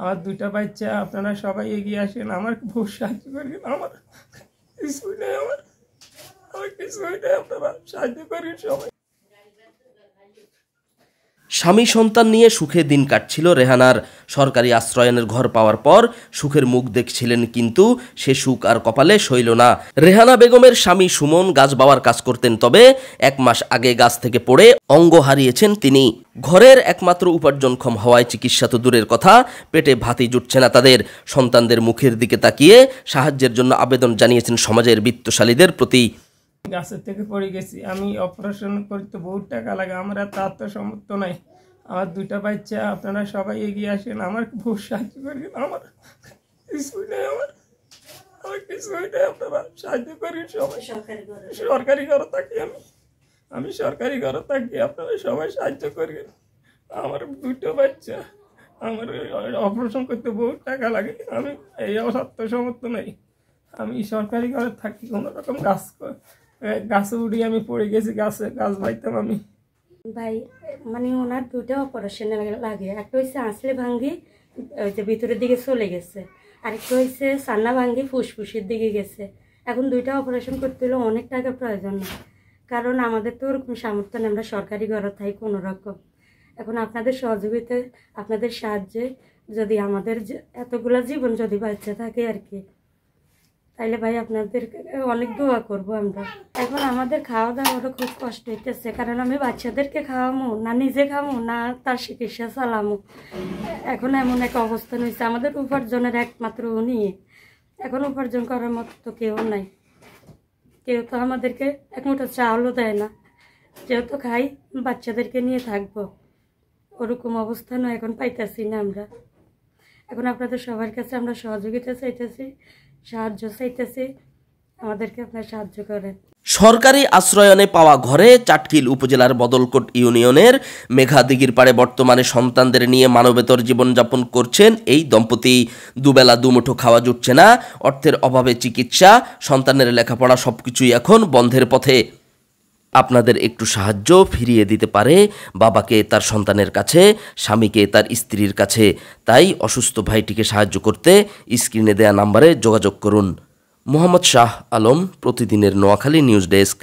আমার দুইটা বাচ্চা, আপনারা সবাই এগিয়ে আসেন, আমার বহু সাহায্য করেন। আমার কিছুই নেই, আমার কিছুই নেই, আপনারা সাহায্য করেন সবাই। স্বামী সন্তান নিয়ে সুখে দিন কাটছিল রেহানার। সরকারি আশ্রয়নের ঘর পাওয়ার পর সুখের মুখ দেখছিলেন, কিন্তু সে সুখ আর কপালে সইল না। রেহানা বেগমের স্বামী সুমন গাছ বাওয়ার কাজ করতেন, তবে 1 মাস আগে গাছ থেকে পড়ে অঙ্গ হারিয়েছেন তিনি। ঘরের একমাত্র উপার্জনক্ষম হওয়ায় চিকিৎসা তো দূরের কথা, পেটে ভাতই জুটছে না তাদের। সন্তানদের মুখের দিকে তাকিয়ে সাহায্যের জন্য আবেদন জানিয়েছেন সমাজের বিত্তশালীদের প্রতি। গাছের থেকে পড়ে গেছি, আমি অপারেশন করতে বহুত টাকা লাগে, আমার এত আত্মসমর্থ নাই। আমার দুইটা বাচ্চা, আপনারা সবাই এগিয়ে আসেন, আমার বহু সাহায্য করেন। আমার কিছুই নেই, আমার কিছুই নেই, আপনারা সাহায্য করেন সবাই। সরকারি ঘরে থাকি আমি সরকারি ঘরে থাকি, আপনারা সবাই সাহায্য করেন। আমার দুটো বাচ্চা, আমার অপারেশন করতে বহুত টাকা লাগে, আমি এই আত্মসমর্থ নাই। আমি সরকারি ঘরে থাকি, কোনো রকম গাছে উড়ি আমি পড়ে গেছি, গাছ বাইতাম আমি। ভাই মানে ওনার দুটো অপারেশন লাগে, একটা হচ্ছে আঁচলে ভাঙ্গি, ওই যে ভিতরের দিকে চলে গেছে, আরেকটা হচ্ছে সান্না ভাঙ্গি ফুসফুসের দিকে গেছে। এখন দুইটা অপারেশন করতে হলে অনেক টাকা প্রয়োজন না, কারণ আমাদের তো ওরকম সামর্থ্য নেই, আমরা সরকারি ঘরে থাকি কোনো রকম। এখন আপনাদের সহযোগিতায়, আপনাদের সাহায্যে যদি আমাদের এতগুলা জীবন যদি বাঁচতে থাকে আর কি, তাইলে ভাই আপনাদের অনেক দোয়া করবো আমরা। এখন আমাদের খাওয়া দাওয়ারও খুব কষ্ট হইতেছে, কারণ আমি বাচ্চাদেরকে খাওয়ামো না, নিজে খামো না, তার চিকিৎসা চালামো। এখন এমন এক অবস্থান হয়েছে, আমাদের উপার্জনের একমাত্র উনি। এখন উপার্জন করার মতো তো কেউ নাই, কেউ তো আমাদেরকে এক মুঠো চাউলও দেয় না। যেহেতু খাই, বাচ্চাদেরকে নিয়ে থাকবো, ওরকম অবস্থানও এখন পাইতেছি না আমরা। এখন আপনাদের সবার কাছে আমরা সহযোগিতা চাইতেছি, সাহায্য চাইতেছি, আমাদেরকে আপনার সাহায্য করেন। সরকারি আশ্রয়নে পাওয়া ঘরে চাটকিল উপজেলার বদলকোট ইউনিয়নের মেঘাদিঘির পাড়ে বর্তমানে সন্তানদের নিয়ে মানবেতর জীবনযাপন করছেন এই দম্পতি। দুবেলা দুমুঠো খাওয়া জুটছে না, অর্থের অভাবে চিকিৎসা, সন্তানের লেখাপড়া সবকিছুই এখন বন্ধের পথে। আপনাদের একটু সাহায্য ফিরিয়ে দিতে পারে বাবাকে তার সন্তানের কাছে, স্বামীকে তার স্ত্রীর কাছে। তাই অসুস্থ ভাইটিকে সাহায্য করতে স্ক্রিনে দেয়া নাম্বারে যোগাযোগ করুন। মোহাম্মদ শাহ আলম, প্রতিদিনের নোয়াখালী নিউজ ডেস্ক।